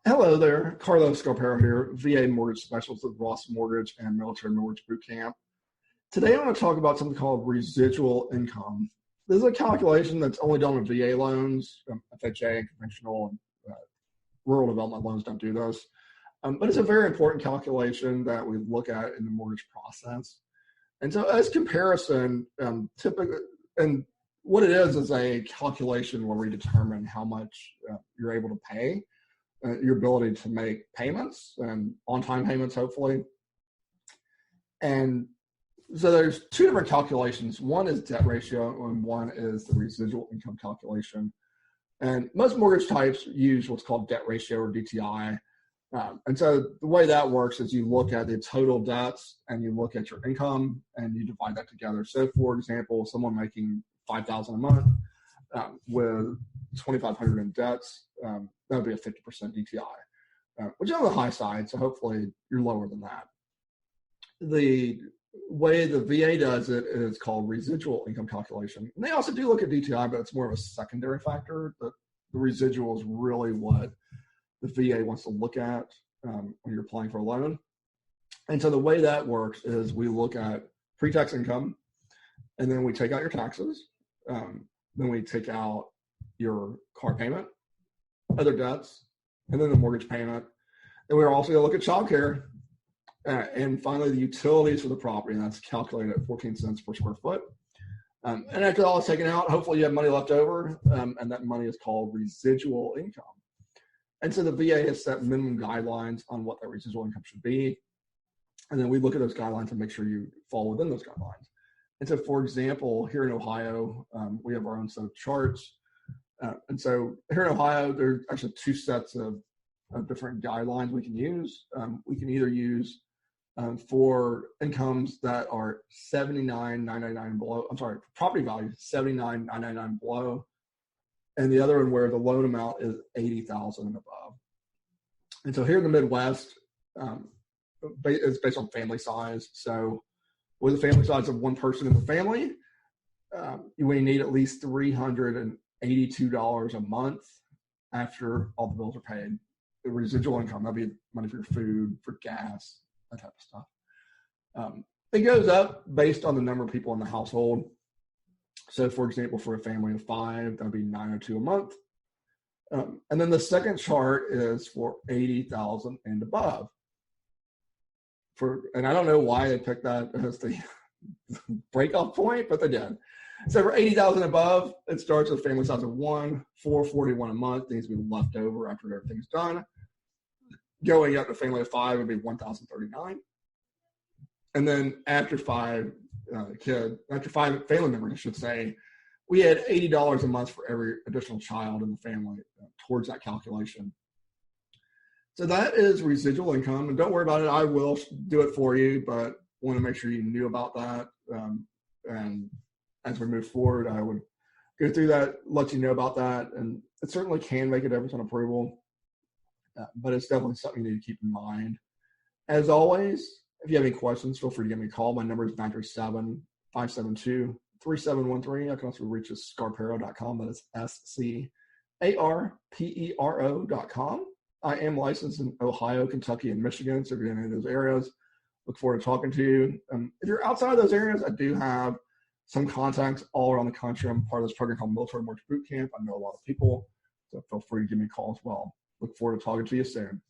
Hello there, Carlos Scarpero here, VA mortgage specialist with Ross Mortgage and Military Mortgage Bootcamp. Today I want to talk about something called residual income. This is a calculation that's only done with VA loans, FHA and conventional and rural development loans don't do this. But it's a very important calculation that we look at in the mortgage process. And so as comparison, typically, and what it is a calculation where we determine how much you're able to pay, your ability to make payments and on-time payments, hopefully. And so there's two different calculations. One is debt ratio and one is the residual income calculation. And most mortgage types use what's called debt ratio or DTI. And so the way that works is you look at the total debts and you look at your income and you divide that together. So for example, someone making $5,000 a month with $2,500 in debts, that would be a 50% DTI, which is on the high side. So hopefully you're lower than that. The way the VA does it is called residual income calculation. And they also do look at DTI, but it's more of a secondary factor. The residual is really what the VA wants to look at when you're applying for a loan. And so the way that works is we look at pre-tax income, and then we take out your taxes. Then we take out your car payment, other debts, and then the mortgage payment. And we're also going to look at child care. And finally, the utilities for the property, and that's calculated at 14 cents per square foot. And after all is taken out, hopefully you have money left over, and that money is called residual income. And so the VA has set minimum guidelines on what that residual income should be. And then we look at those guidelines and make sure you fall within those guidelines. And so, for example, here in Ohio, we have our own set of charts. And so here in Ohio, there's actually two sets of different guidelines we can use. We can either use for incomes that are $79,999 below, property value $79,999 below, and the other one where the loan amount is $80,000 and above. And so here in the Midwest, it's based on family size. So with a family size of one person in the family, we need at least $382 a month after all the bills are paid. The residual income, that'd be money for your food, for gas, that type of stuff. It goes up based on the number of people in the household. So for example, for a family of 5, that'd be $902 a month. And then the second chart is for $80,000 and above. And I don't know why they picked that as the breakoff point, but they did. So for $80,000 above, it starts with a family size of 1, $441 a month. Needs to be left over after everything's done. Going up to family of 5 would be $1,039. And then after 5 family members, I should say, we had $80 a month for every additional child in the family towards that calculation. So that is residual income. And don't worry about it. I will do it for you, but want to make sure you knew about that. And as we move forward, I would go through that, let you know about that. And it certainly can make a difference on approval, but it's definitely something you need to keep in mind. As always, if you have any questions, feel free to give me a call. My number is 937-572-3713. I can also reach us Scarpero.com. That is SCARPERO.com. I am licensed in Ohio, Kentucky, and Michigan. So if you're in any of those areas, look forward to talking to you. If you're outside of those areas, I do have some contacts all around the country. I'm part of this program called Military Mortgage Bootcamp. I know a lot of people, so feel free to give me a call as well. Look forward to talking to you soon.